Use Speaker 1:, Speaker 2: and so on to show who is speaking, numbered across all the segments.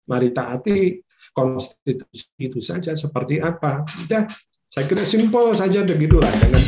Speaker 1: Mari taati konstitusi itu saja. Seperti apa? Udah, saya kira simpel saja begitulah. Jangan.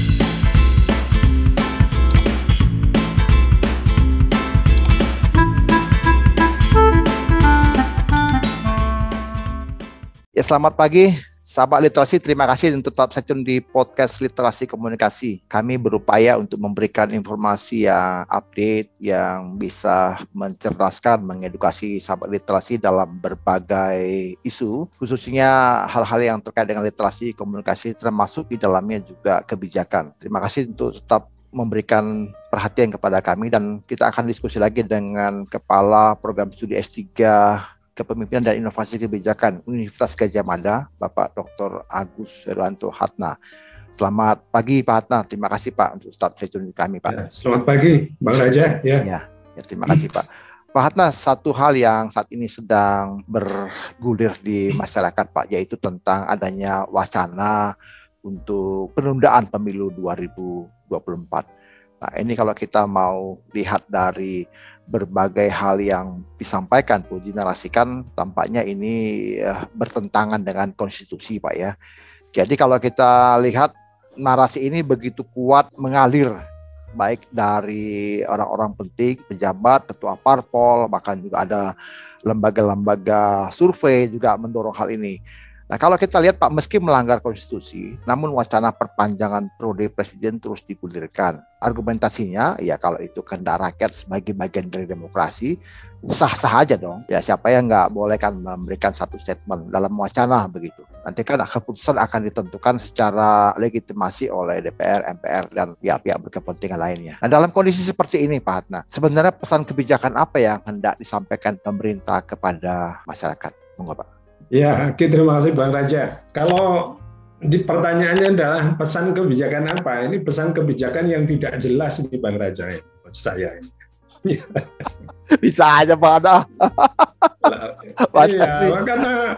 Speaker 2: Ya, selamat pagi, sahabat literasi. Terima kasih untuk tetap stay tune di podcast Literasi Komunikasi. Kami berupaya untuk memberikan informasi yang update, yang bisa mencerdaskan, mengedukasi sahabat literasi dalam berbagai isu, khususnya hal-hal yang terkait dengan literasi komunikasi, termasuk di dalamnya juga kebijakan. Terima kasih untuk tetap memberikan perhatian kepada kami, dan kita akan diskusi lagi dengan Kepala Program Studi S3 Kepemimpinan dan Inovasi Kebijakan Universitas Gadjah Mada, Bapak Dr. Agus Heruanto Hatna. Selamat pagi Pak Hatna, terima kasih Pak untuk tetap stay tune kami Pak.
Speaker 1: Ya, selamat pagi Bang Raja.
Speaker 2: Ya, terima kasih Pak. Pak Hatna, satu hal yang saat ini sedang bergulir di masyarakat Pak, yaitu tentang adanya wacana untuk penundaan pemilu 2024. Nah, ini kalau kita mau lihat dari berbagai hal yang disampaikan, dinarasikan, tampaknya ini bertentangan dengan konstitusi Pak ya. Jadi kalau kita lihat narasi ini begitu kuat mengalir, baik dari orang-orang penting, pejabat, ketua parpol, bahkan juga ada lembaga-lembaga survei juga mendorong hal ini. Nah, kalau kita lihat Pak, meski melanggar konstitusi, namun wacana perpanjangan periode presiden terus digulirkan. Argumentasinya, ya kalau itu kehendak rakyat sebagai bagian dari demokrasi, sah-sah aja dong. Ya siapa yang nggak boleh kan memberikan satu statement dalam wacana begitu. Nanti kan keputusan akan ditentukan secara legitimasi oleh DPR, MPR, dan pihak-pihak berkepentingan lainnya. Nah, dalam kondisi seperti ini Pak Hatna, sebenarnya pesan kebijakan apa yang hendak disampaikan pemerintah kepada masyarakat? Monggo Pak.
Speaker 1: Ya, terima kasih Bang Raja. Kalau di pertanyaannya adalah pesan kebijakan apa? Ini pesan kebijakan yang tidak jelas ini Bang Raja ya, buat saya.
Speaker 2: Bisa aja Pak Ada.
Speaker 1: Iya, karena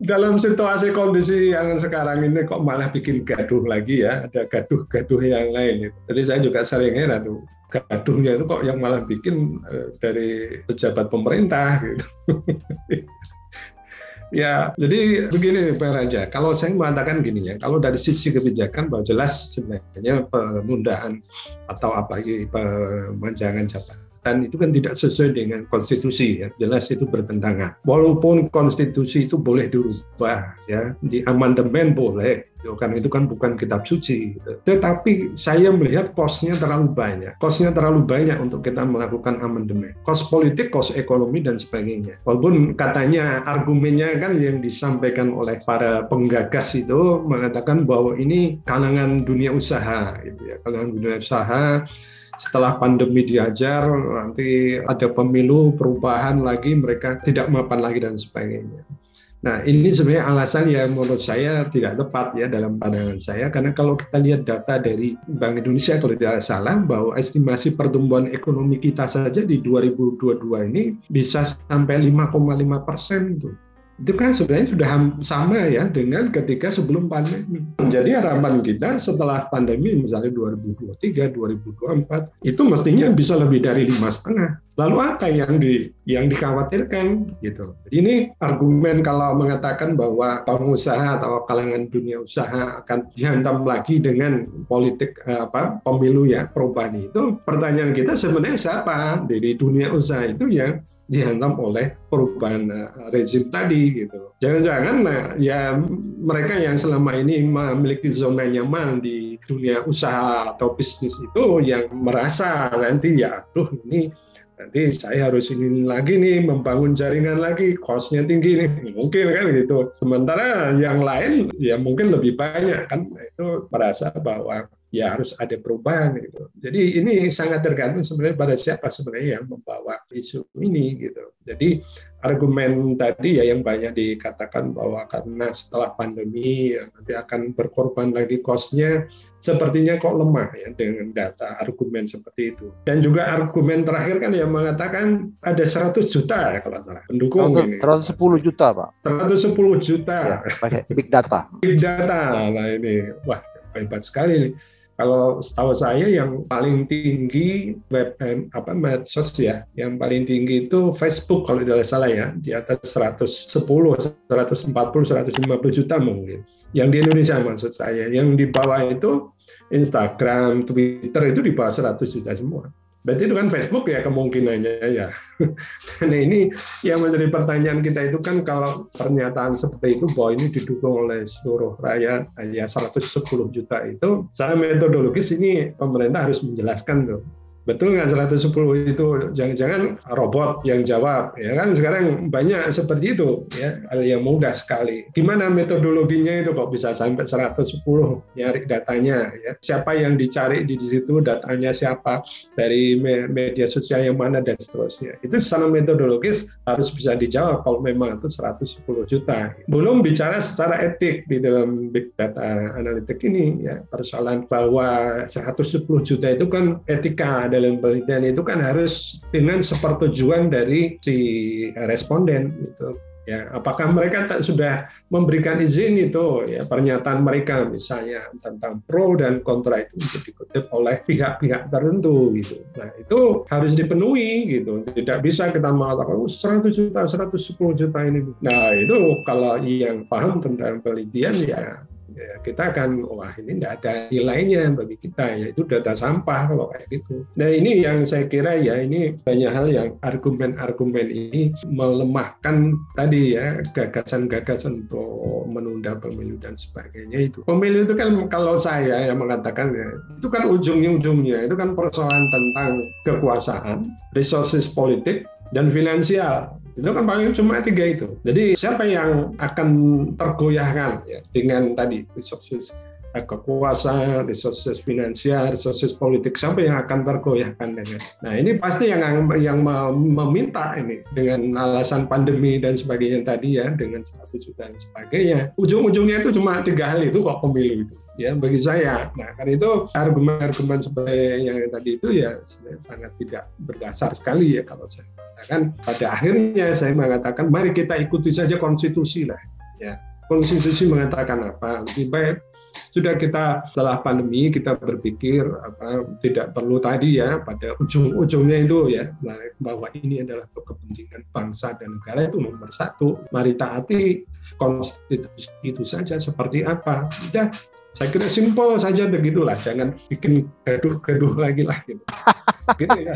Speaker 1: dalam situasi kondisi yang sekarang ini kok malah bikin gaduh lagi ya, ada gaduh-gaduh yang lain. Jadi saya juga sering heran tuh, gaduhnya itu kok yang malah bikin dari pejabat pemerintah gitu. Ya, jadi begini Pak Raja, kalau saya mengatakan gini ya, kalau dari sisi kebijakan bahwa jelas sebenarnya penundaan atau perpanjangan jabatan itu kan tidak sesuai dengan konstitusi ya, jelas itu bertentangan. Walaupun konstitusi itu boleh dirubah ya, di amandemen boleh, karena itu kan bukan kitab suci gitu. Tetapi saya melihat cost-nya terlalu banyak untuk kita melakukan amandemen, cost politik, cost ekonomi dan sebagainya. Walaupun katanya argumennya kan yang disampaikan oleh para penggagas itu mengatakan bahwa ini kalangan dunia usaha gitu ya, kalangan dunia usaha setelah pandemi diajar, nanti ada pemilu, perubahan lagi, mereka tidak mapan lagi dan sebagainya. Nah, ini sebenarnya alasan yang menurut saya tidak tepat ya dalam pandangan saya, karena kalau kita lihat data dari Bank Indonesia kalau tidak salah, bahwa estimasi pertumbuhan ekonomi kita saja di 2022 ini bisa sampai 5,5% itu. Itu kan sebenarnya sudah sama ya dengan ketika sebelum pandemi. Jadi harapan kita setelah pandemi misalnya 2023, 2024 itu mestinya bisa lebih dari 5,5. Lalu apa yang dikhawatirkan gitu. Jadi ini argumen kalau mengatakan bahwa pengusaha atau kalangan dunia usaha akan dihantam lagi dengan politik pemilu ya, perubahan itu. Pertanyaan kita sebenarnya siapa dari dunia usaha itu yang dihantam oleh perubahan rezim tadi gitu. Jangan-jangan ya mereka yang selama ini memiliki zona nyaman di dunia usaha atau bisnis itu yang merasa nanti ya aduh ini nanti saya harus ini lagi nih, membangun jaringan lagi, cost-nya tinggi nih, mungkin kan gitu. Sementara yang lain ya mungkin lebih banyak kan, itu merasa bahwa ya harus ada perubahan gitu. Jadi ini sangat tergantung sebenarnya pada siapa sebenarnya yang membawa isu ini gitu. Jadi argumen tadi ya yang banyak dikatakan bahwa karena setelah pandemi ya, nanti akan berkorban lagi cost-nya, sepertinya kok lemah ya dengan data argumen seperti itu. Dan juga argumen terakhir kan yang mengatakan ada 100 juta ya kalau salah pendukung
Speaker 2: 110 juta Pak.
Speaker 1: 110 juta.
Speaker 2: Ya, pakai big data.
Speaker 1: Big data, nah ini wah hebat sekali nih. Kalau setahu saya yang paling tinggi medsos ya, yang paling tinggi itu Facebook kalau tidak salah ya, di atas 110, 140, 150 juta mungkin. Yang di Indonesia maksud saya. Yang di bawah itu Instagram, Twitter itu di bawah 100 juta semua. Berarti itu kan Facebook ya kemungkinannya ya. Nah ini yang menjadi pertanyaan kita itu kan kalau pernyataan seperti itu bahwa ini didukung oleh seluruh rakyat ya 110 juta itu secara metodologis ini pemerintah harus menjelaskan tuh. Betul nggak 110 itu jangan-jangan robot yang jawab ya kan sekarang banyak seperti itu ya hal yang mudah sekali. Gimana metodologinya itu kok bisa sampai 110 nyari datanya ya. Siapa yang dicari di situ datanya siapa dari media sosial yang mana dan seterusnya. Itu secara metodologis harus bisa dijawab kalau memang itu 110 juta. Belum bicara secara etik di dalam big data analitik ini ya persoalan bahwa 110 juta itu kan etika dalam penelitian itu kan harus dengan sepersetujuan dari si responden gitu ya apakah mereka sudah memberikan izin itu ya pernyataan mereka misalnya tentang pro dan kontra itu untuk dikutip oleh pihak-pihak tertentu gitu. Nah itu harus dipenuhi gitu, tidak bisa kita mengatakan 100 juta 110 juta ini. Nah itu kalau yang paham tentang penelitian ya kita akan wah ini tidak ada nilainya bagi kita ya itu data sampah kalau kayak gitu. Nah ini yang saya kira ya ini banyak hal yang argumen-argumen ini melemahkan tadi ya gagasan-gagasan untuk menunda pemilu dan sebagainya itu. Pemilu itu kan kalau saya yang mengatakan ya itu kan ujungnya itu kan persoalan tentang kekuasaan, resources politik dan finansial. Itu kan paling cuma 3 itu. Jadi siapa yang akan tergoyahkan ya dengan tadi resources kekuasaan, resources finansial, resources politik, siapa yang akan tergoyahkan dengan. Nah ini pasti yang meminta ini dengan alasan pandemi dan sebagainya tadi ya dengan 100 juta dan sebagainya. Ujung-ujungnya itu cuma 3 hal itu kok pemilu itu. Ya bagi saya, nah karena itu argumen-argumen seperti yang tadi itu ya sangat tidak berdasar sekali ya kalau saya katakan. Pada akhirnya saya mengatakan mari kita ikuti saja konstitusi lah, ya konstitusi mengatakan apa lebih baik sudah kita setelah pandemi kita berpikir tidak perlu tadi ya pada ujung-ujungnya itu ya bahwa ini adalah kepentingan bangsa dan negara itu nomor 1. Mari taati konstitusi itu saja seperti apa. Sudah. Saya kira simpel saja begitulah, jangan bikin gaduh-gaduh lagi lah gitu. Gitu ya.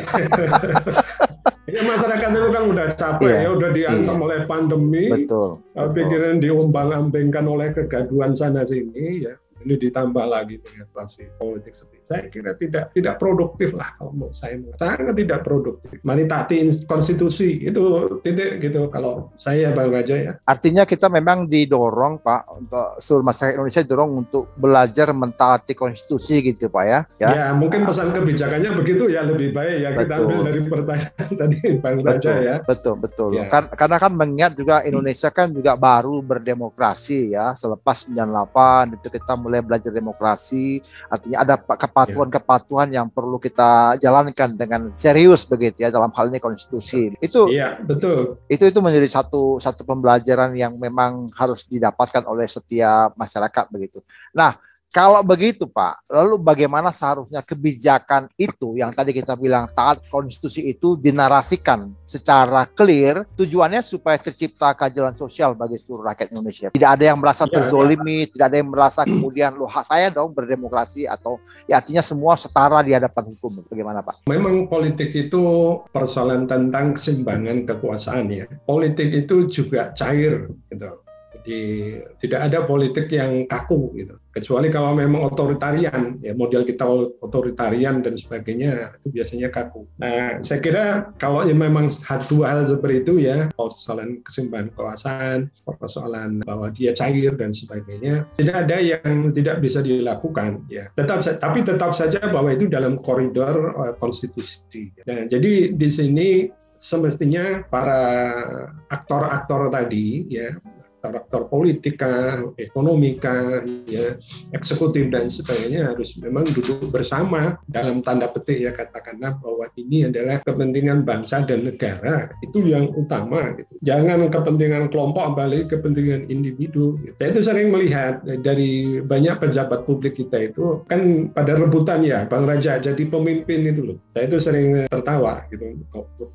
Speaker 1: Ya masyarakat itu kan udah capek ya udah diancam oleh pandemi, pikiran diombang-ambingkan oleh kegaduhan sana sini ya. Ini ditambah lagi dengan situasi politik seperti saya kira tidak produktif lah kalau mau saya sangat tidak produktif. Mari taati konstitusi itu titik gitu kalau saya Bang Raja ya.
Speaker 2: Artinya kita memang didorong Pak untuk seluruh masyarakat Indonesia didorong untuk belajar mentaati konstitusi gitu Pak ya.
Speaker 1: Ya mungkin pesan kebijakannya begitu ya lebih baik ya kita ambil dari pertanyaan tadi Bang Raja ya.
Speaker 2: Betul. Ya. Karena kan mengingat juga Indonesia kan juga baru berdemokrasi ya selepas 98 itu kita mulai belajar demokrasi, artinya ada kepatuhan-kepatuhan yang perlu kita jalankan dengan serius begitu ya dalam hal ini konstitusi. Itu
Speaker 1: betul.
Speaker 2: Itu menjadi satu pembelajaran yang memang harus didapatkan oleh setiap masyarakat begitu. Nah, kalau begitu Pak, lalu bagaimana seharusnya kebijakan itu yang tadi kita bilang taat konstitusi itu dinarasikan secara clear, tujuannya supaya tercipta keadilan sosial bagi seluruh rakyat Indonesia. Tidak ada yang merasa terzolimi, tidak ada yang merasa kemudian loh hak saya dong berdemokrasi atau ya artinya semua setara di hadapan hukum. Bagaimana Pak?
Speaker 1: Memang politik itu persoalan tentang keseimbangan kekuasaan ya. Politik itu juga cair gitu. Jadi tidak ada politik yang kaku gitu. Kecuali kalau memang otoritarian, ya model kita otoritarian dan sebagainya itu biasanya kaku. Nah, saya kira kalau memang dua hal seperti itu ya, persoalan keseimbangan kekuasaan, persoalan bahwa dia cair dan sebagainya, tidak ada yang tidak bisa dilakukan ya. Tapi tetap saja bahwa itu dalam koridor konstitusi. Nah, jadi di sini semestinya para aktor-aktor tadi ya aktor-aktor politik kah, ekonomi kah, ya, eksekutif dan sebagainya harus memang duduk bersama dalam tanda petik ya, katakanlah bahwa ini adalah kepentingan bangsa dan negara, itu yang utama gitu. Jangan kepentingan kelompok balik kepentingan individu gitu. Saya itu sering melihat dari banyak pejabat publik kita itu kan pada rebutan ya, Bang Raja jadi pemimpin itu loh. Saya itu sering tertawa gitu,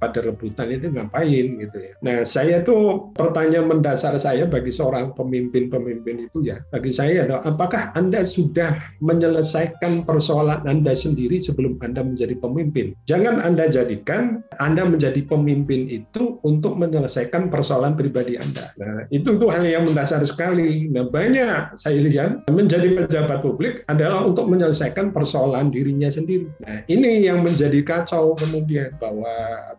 Speaker 1: pada rebutan itu ngapain gitu ya. Nah, saya tuh pertanyaan mendasar saya bagi seorang pemimpin itu ya, bagi saya adalah apakah Anda sudah menyelesaikan persoalan Anda sendiri sebelum Anda menjadi pemimpin? Jangan Anda jadikan Anda menjadi pemimpin itu untuk menyelesaikan persoalan pribadi Anda. Nah, itu tuh hal yang mendasar sekali. Nah, banyak saya lihat menjadi pejabat publik adalah untuk menyelesaikan persoalan dirinya sendiri. Nah, ini yang menjadi kacau kemudian, bahwa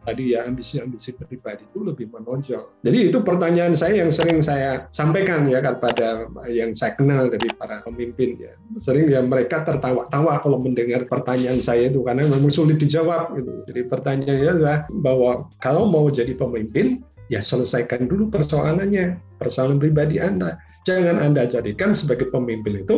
Speaker 1: tadi ya ambisi-ambisi pribadi itu lebih menonjol. Jadi itu pertanyaan saya yang sering saya sampaikan ya kepada yang saya kenal dari para pemimpin ya. Sering ya mereka tertawa-tawa kalau mendengar pertanyaan saya itu, karena memang sulit dijawab gitu. Jadi pertanyaannya adalah bahwa kalau mau jadi pemimpin ya selesaikan dulu persoalannya, persoalan pribadi Anda. Jangan Anda jadikan sebagai pemimpin itu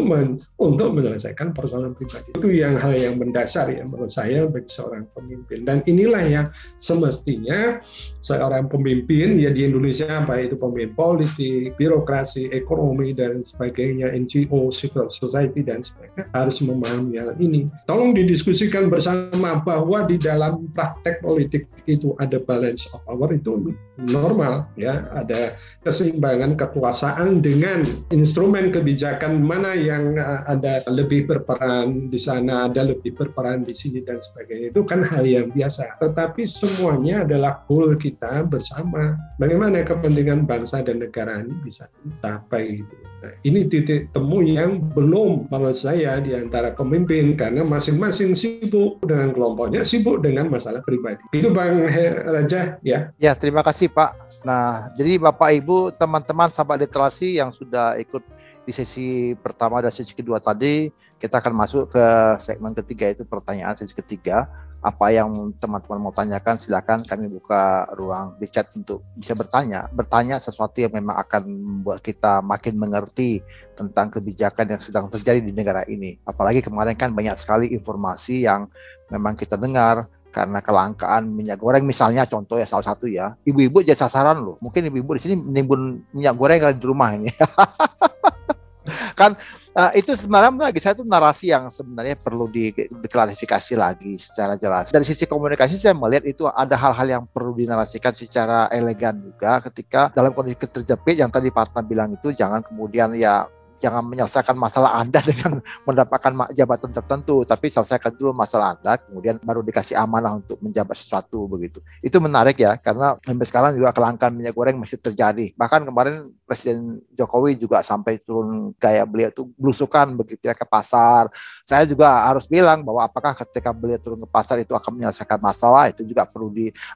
Speaker 1: untuk menyelesaikan persoalan pribadi. Itu hal yang mendasar ya menurut saya bagi seorang pemimpin. Dan inilah yang semestinya seorang pemimpin ya di Indonesia, baik itu pemimpin politik, birokrasi, ekonomi dan sebagainya, NGO, civil society dan sebagainya, harus memahami hal ini. Tolong didiskusikan bersama bahwa di dalam praktek politik itu ada balance of power, itu normal ya, ada keseimbangan kekuasaan dengan instrumen kebijakan mana yang ada lebih berperan di sana, ada lebih berperan di sini dan sebagainya. Itu kan hal yang biasa. Tetapi semuanya adalah goal kita bersama. Bagaimana kepentingan bangsa dan negara ini bisa dicapai itu. Nah, ini titik temu yang belum menurut saya di antara pemimpin, karena masing-masing sibuk dengan kelompoknya, sibuk dengan masalah pribadi. Itu Bang Raja ya.
Speaker 2: Ya, terima kasih Pak. Nah, jadi Bapak Ibu, teman-teman sahabat literasi yang sudah ikut di sesi pertama dan sesi kedua tadi, kita akan masuk ke segmen ketiga, itu pertanyaan sesi ketiga. Apa yang teman-teman mau tanyakan, silakan kami buka ruang di chat untuk bisa bertanya sesuatu yang memang akan membuat kita makin mengerti tentang kebijakan yang sedang terjadi di negara ini. Apalagi kemarin kan banyak sekali informasi yang memang kita dengar. Karena kelangkaan minyak goreng misalnya, contoh ya, salah satu ya, ibu-ibu jadi sasaran loh. Mungkin ibu-ibu di sini menimbun minyak goreng kali di rumah ini. Kan itu sebenarnya bagi saya itu narasi yang sebenarnya perlu diklarifikasi lagi secara jelas. Dari sisi komunikasi saya melihat itu ada hal-hal yang perlu dinarasikan secara elegan juga, ketika dalam kondisi terjepit yang tadi Pak Atna bilang itu, jangan kemudian ya jangan menyelesaikan masalah Anda dengan mendapatkan jabatan tertentu, tapi selesaikan dulu masalah Anda, kemudian baru dikasih amanah untuk menjabat sesuatu begitu. Itu menarik ya, karena sampai sekarang juga kelangkaan minyak goreng masih terjadi. Bahkan kemarin Presiden Jokowi juga sampai turun gaya beliau itu belusukan begitu ya ke pasar. Saya juga harus bilang bahwa apakah ketika beliau turun ke pasar itu akan menyelesaikan masalah, itu juga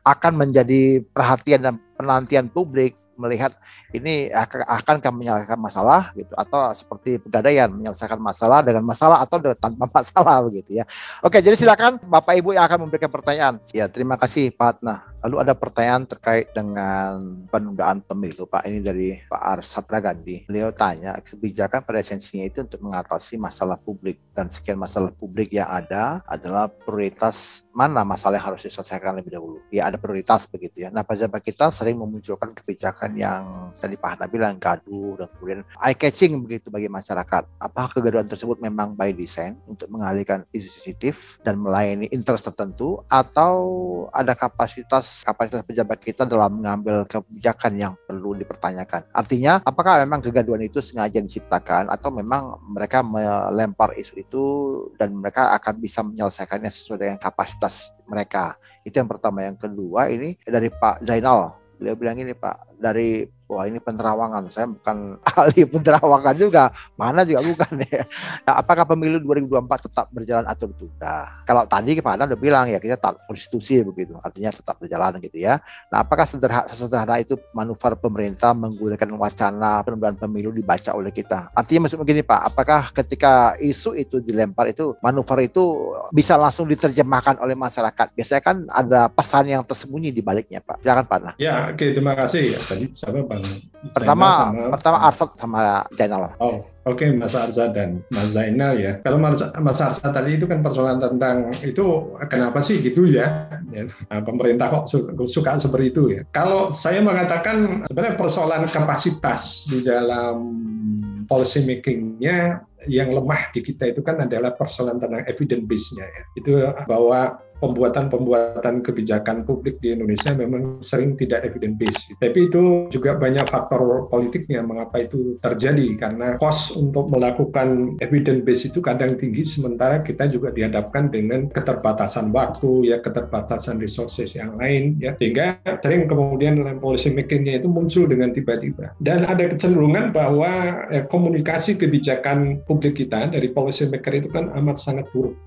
Speaker 2: akan menjadi perhatian dan penantian publik, melihat ini akan menyelesaikan masalah gitu, atau seperti Pegadaian menyelesaikan masalah dengan masalah atau tanpa masalah begitu ya. Oke, jadi silakan Bapak Ibu yang akan memberikan pertanyaan. Ya, terima kasih Pak Atna. Lalu ada pertanyaan terkait dengan penundaan pemilu, Pak. Ini dari Pak Arsad Ragandi. Beliau tanya, kebijakan pada esensinya itu untuk mengatasi masalah publik, dan sekian masalah publik yang ada adalah prioritas mana masalah yang harus diselesaikan lebih dahulu. Ya, ada prioritas begitu ya. Nah, pejabat kita sering memunculkan kebijakan yang tadi Pak Atna bilang gaduh dan kemudian eye-catching begitu bagi masyarakat. Apakah kegaduhan tersebut memang by design untuk mengalihkan isu sensitif dan melayani interest tertentu, atau ada kapasitas pejabat kita dalam mengambil kebijakan yang perlu dipertanyakan? Artinya, apakah memang kegaduhan itu sengaja diciptakan, atau memang mereka melempar isu itu dan mereka akan bisa menyelesaikannya sesuai dengan kapasitas mereka? Itu yang pertama. Yang kedua, ini dari Pak Zainal. Beliau bilang ini, Pak, dari wah ini penerawangan, saya bukan ahli penerawangan juga, mana juga bukan ya. Nah, apakah pemilu 2024 tetap berjalan atau ditunda? Kalau tadi Pak Atna udah bilang ya kita taat konstitusi begitu, artinya tetap berjalan gitu ya. Nah, apakah sederhana itu manuver pemerintah menggunakan wacana penundaan pemilu dibaca oleh kita? Artinya maksud begini Pak, apakah ketika isu itu dilempar itu manuver itu bisa langsung diterjemahkan oleh masyarakat? Biasanya kan ada pesan yang tersembunyi di baliknya Pak. Silakan Pak Atna.
Speaker 1: Ya, oke, terima kasih ya. Tadi sama Bang
Speaker 2: Pertama Arsad sama Zainal.
Speaker 1: Oh, oke, Mas Arsad dan Mas Zainal ya. Kalau Mas Arsad tadi itu kan persoalan tentang itu kenapa sih gitu ya? Nah, pemerintah kok suka seperti itu ya? Kalau saya mengatakan sebenarnya persoalan kapasitas di dalam policy making-nya yang lemah di kita itu kan adalah persoalan tentang evidence base-nya ya. Itu bahwa pembuatan kebijakan publik di Indonesia memang sering tidak evidence based. Tapi itu juga banyak faktor politiknya mengapa itu terjadi, karena cost untuk melakukan evidence based itu kadang tinggi, sementara kita juga dihadapkan dengan keterbatasan waktu, ya keterbatasan resources yang lain, ya sehingga sering kemudian dalam policy making-nya itu muncul dengan tiba-tiba. Dan ada kecenderungan bahwa komunikasi kebijakan publik kita dari policy maker itu kan amat sangat buruk.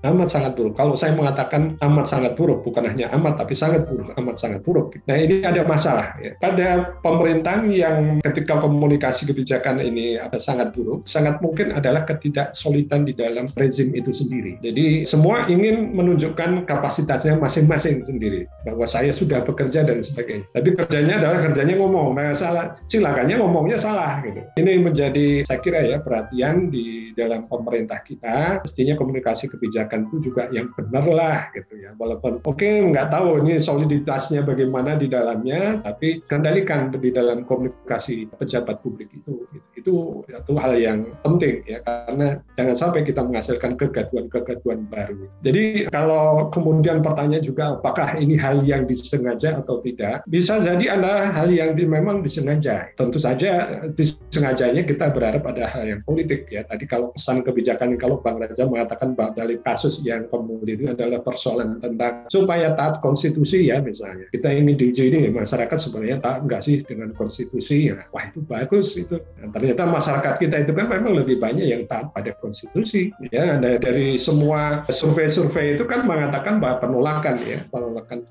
Speaker 1: Kalau saya mengatakan amat sangat buruk, bukan hanya amat tapi sangat buruk, amat sangat buruk. Nah, ini ada masalah ya. Pada pemerintahan yang ketika komunikasi kebijakan ini ada sangat buruk, sangat mungkin adalah ketidaksolidan di dalam rezim itu sendiri. Jadi semua ingin menunjukkan kapasitasnya masing-masing sendiri, bahwa saya sudah bekerja dan sebagainya. Tapi kerjanya adalah kerjanya ngomong, nah salah, silakannya ngomongnya salah gitu. Ini menjadi saya kira ya perhatian di dalam pemerintah kita. Mestinya komunikasi kebijakan itu juga yang benar lah gitu ya. Walaupun nggak tahu ini soliditasnya bagaimana di dalamnya, tapi kendalikan di dalam komunikasi pejabat publik itu hal yang penting ya, karena jangan sampai kita menghasilkan kegaduhan baru. Jadi kalau kemudian pertanyaan juga apakah ini hal yang disengaja atau tidak, bisa jadi adalah hal yang memang disengaja. Tentu saja disengajanya kita berharap ada hal yang politik ya. Tadi kalau pesan kebijakan, kalau Bang Raja mengatakan bahwa dari kasus yang kemudian itu adalah persoalan tentang supaya taat konstitusi ya, misalnya kita ingin diuji ini masyarakat sebenarnya taat nggak sih dengan konstitusi ya, wah itu bagus itu. Nah, ternyata masyarakat kita itu kan memang lebih banyak yang taat pada konstitusi ya. Dari semua survei itu kan mengatakan bahwa penolakan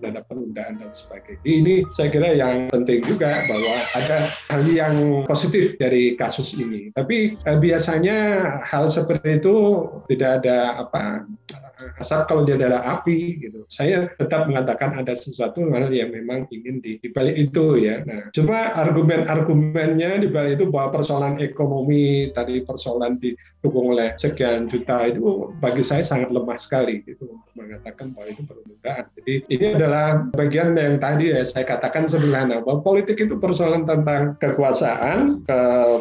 Speaker 1: terhadap penundaan dan sebagainya. Ini saya kira yang penting juga, bahwa ada hal yang positif dari kasus ini. Tapi biasanya hal seperti itu tidak ada asal kalau dia adalah api gitu. Saya tetap mengatakan ada sesuatu hal yang memang ingin dibalik itu ya. Nah, cuma argumennya dibalik itu bahwa persoalan ekonomi tadi, persoalan didukung oleh sekian juta, itu bagi saya sangat lemah sekali gitu untuk mengatakan bahwa itu penundaan. Jadi ini adalah bagian yang tadi ya saya katakan sederhana, bahwa politik itu persoalan tentang kekuasaan,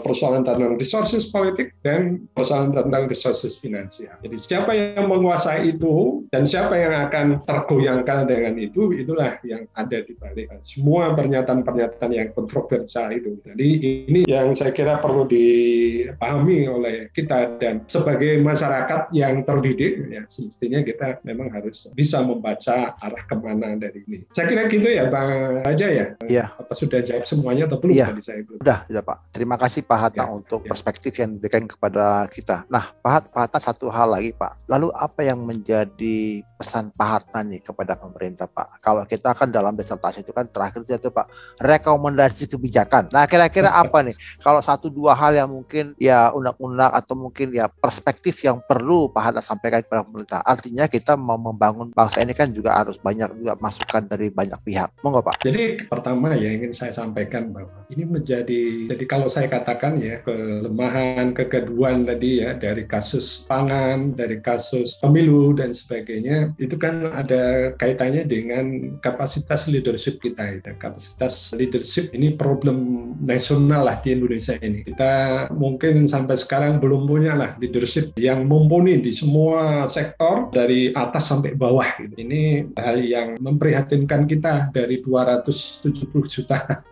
Speaker 1: persoalan tentang resources politik, dan persoalan tentang resources finansial. Jadi siapa yang menguasai itu dan siapa yang akan tergoyangkan dengan itu, itulah yang ada di balik semua pernyataan-pernyataan yang kontroversial itu. Jadi ini yang saya kira perlu dipahami oleh kita, dan sebagai masyarakat yang terdidik ya, semestinya kita memang harus bisa membaca arah kemana dari ini. Saya kira gitu ya Bang Raja ya.
Speaker 2: Iya.
Speaker 1: Apa sudah jawab semuanya atau belum?
Speaker 2: Iya.
Speaker 1: Tadi saya belum.
Speaker 2: Sudah Pak. Terima kasih Pak Hatta untuk perspektif yang diberikan kepada kita. Nah, Pak Hatta, satu hal lagi Pak. Lalu apa yang menjadi pesan Pak Hatta nih kepada pemerintah Pak? Kalau kita kan dalam disertasi itu kan terakhir itu Pak, rekomendasi kebijakan. Nah, kira-kira apa nih? Kalau 1-2 hal yang mungkin ya undang-undang atau mungkin ya perspektif yang perlu Pak Hatta sampaikan kepada pemerintah. Artinya kita mau membangun bangsa ini kan juga harus banyak juga masukan dari banyak pihak. Monggo Pak.
Speaker 1: Jadi pertama ya ingin saya sampaikan bahwa ini jadi kalau saya katakan ya, kelemahan, kegaduhan tadi ya, dari kasus pangan, dari kasus pemilu dan sebagainya, itu kan ada kaitannya dengan kapasitas leadership kita. Kapasitas leadership ini problem nasional lah di Indonesia ini. Kita mungkin sampai sekarang belum punya lah leadership yang mumpuni di semua sektor dari atas sampai bawah gitu. Ini hal yang memprihatinkan kita, dari 270 juta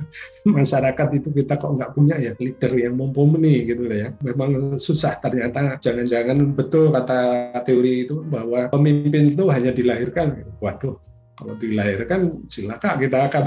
Speaker 1: masyarakat itu kita kok nggak punya ya leader yang mumpuni gitu lah ya. Memang susah, ternyata jangan-jangan betul kata teori itu bahwa pemimpin itu hanya dilahirkan. Waduh, kalau dilahirkan silakan, kita akan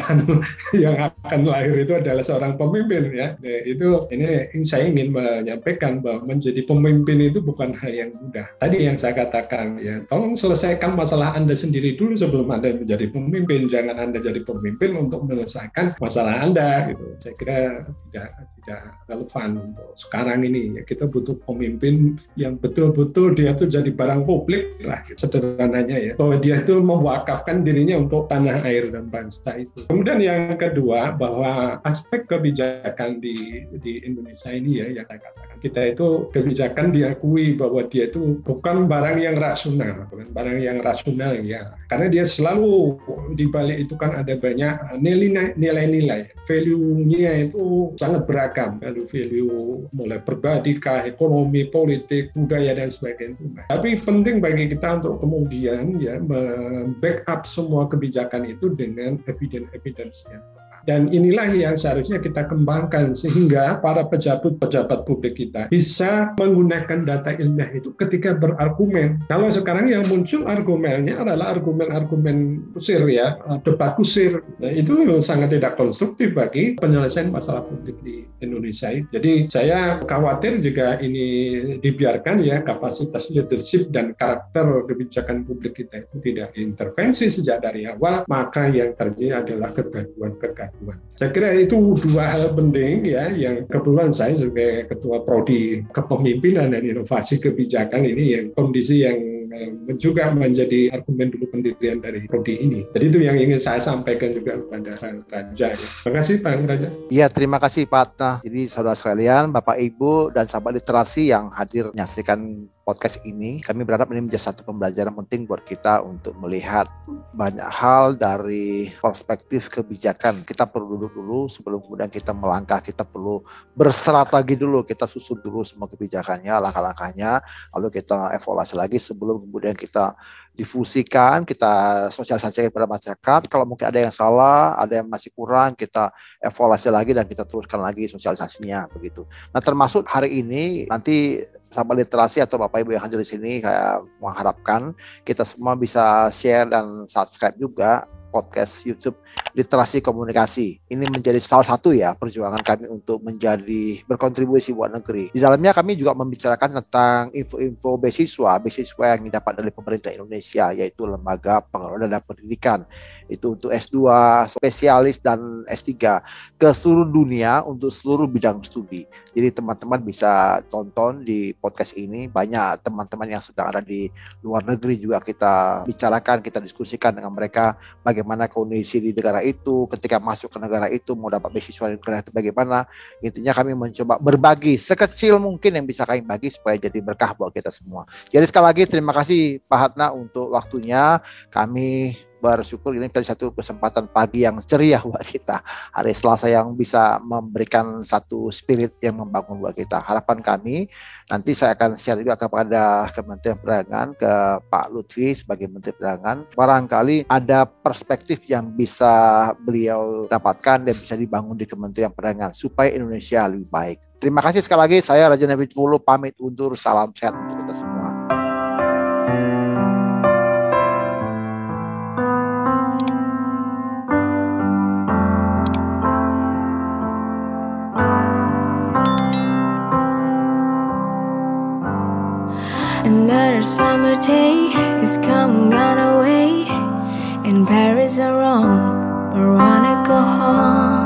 Speaker 1: yang akan lahir itu adalah seorang pemimpin ya. Ini saya ingin menyampaikan bahwa menjadi pemimpin itu bukan hal yang mudah. Tadi yang saya katakan ya, tolong selesaikan masalah Anda sendiri dulu sebelum Anda menjadi pemimpin. Jangan Anda jadi pemimpin untuk menyelesaikan masalah Anda gitu. Saya kira tidak tidak relevan untuk sekarang ini. Ya, kita butuh pemimpin yang betul-betul dia tuh jadi barang publik lah, sederhananya ya, bahwa dia itu mewakafkan dirinya untuk tanah air dan bangsa itu. Kemudian yang kedua, bahwa aspek kebijakan di Indonesia ini ya, yang saya katakan, kita itu kebijakan diakui bahwa dia itu bukan barang yang rasional, bukan barang yang rasional ya, karena dia selalu di balik itu kan ada banyak nilai-nilai, value-nya itu sangat beragam, value mulai pribadi, ekonomi, politik, budaya dan sebagainya. Tapi penting bagi kita untuk kemudian ya backup semua kebijakan itu dengan evidence yang tepat. Dan inilah yang seharusnya kita kembangkan sehingga para pejabat publik kita bisa menggunakan data ilmiah itu ketika berargumen. Kalau sekarang yang muncul argumennya adalah argumen-argumen kusir ya, debat kusir. Nah, itu sangat tidak konstruktif bagi penyelesaian masalah publik di Indonesia. Jadi saya khawatir jika ini dibiarkan ya, kapasitas leadership dan karakter kebijakan publik kita itu tidak diintervensi sejak dari awal, maka yang terjadi adalah kegaduhan. Saya kira itu dua hal penting ya, yang kebetulan saya sebagai Ketua Prodi Kepemimpinan dan Inovasi Kebijakan ini yang kondisi yang juga menjadi argumen dulu pendirian dari Prodi ini. Jadi itu yang ingin saya sampaikan juga kepada Pak Raja. Ya. Terima kasih Pak Raja.
Speaker 2: Iya, terima kasih Pak Atna. Jadi saudara sekalian, Bapak Ibu dan sahabat literasi yang hadir menyaksikan podcast ini, kami berharap ini menjadi satu pembelajaran penting buat kita untuk melihat banyak hal dari perspektif kebijakan. Kita perlu duduk dulu sebelum kemudian kita melangkah, kita perlu berstrategi dulu, kita susun dulu semua kebijakannya, langkah-langkahnya, lalu kita evaluasi lagi sebelum kemudian kita difusikan, kita sosialisasikan kepada masyarakat. Kalau mungkin ada yang salah, ada yang masih kurang, kita evaluasi lagi dan kita teruskan lagi sosialisasinya begitu. Nah, termasuk hari ini nanti sahabat literasi atau Bapak Ibu yang hadir di sini, saya mengharapkan kita semua bisa share dan subscribe juga podcast YouTube Literasi Komunikasi. Ini menjadi salah satu ya perjuangan kami untuk menjadi berkontribusi buat negeri. Di dalamnya kami juga membicarakan tentang info-info beasiswa yang didapat dari pemerintah Indonesia, yaitu Lembaga Pengelola Dana Pendidikan. Itu untuk S2, spesialis dan S3 ke seluruh dunia untuk seluruh bidang studi. Jadi teman-teman bisa tonton di podcast ini. Banyak teman-teman yang sedang ada di luar negeri juga kita bicarakan, kita diskusikan dengan mereka bagaimana kondisi di negara itu, ketika masuk ke negara itu mau dapat beasiswa di negara itu bagaimana. Intinya kami mencoba berbagi sekecil mungkin yang bisa kami bagi supaya jadi berkah buat kita semua. Jadi sekali lagi terima kasih Pak Hatna untuk waktunya. Kami bersyukur ini kali satu kesempatan pagi yang ceria buat kita, hari Selasa yang bisa memberikan satu spirit yang membangun buat kita. Harapan kami nanti saya akan share juga kepada Kementerian Perdagangan, ke Pak Lutfi sebagai Menteri Perdagangan, barangkali ada perspektif yang bisa beliau dapatkan dan bisa dibangun di Kementerian Perdagangan supaya Indonesia lebih baik. Terima kasih sekali lagi, saya Raja Navid Pulu pamit undur, salam sehat untuk kita semua.
Speaker 3: Another summer day is come gone away. In Paris or Rome, I wanna go home.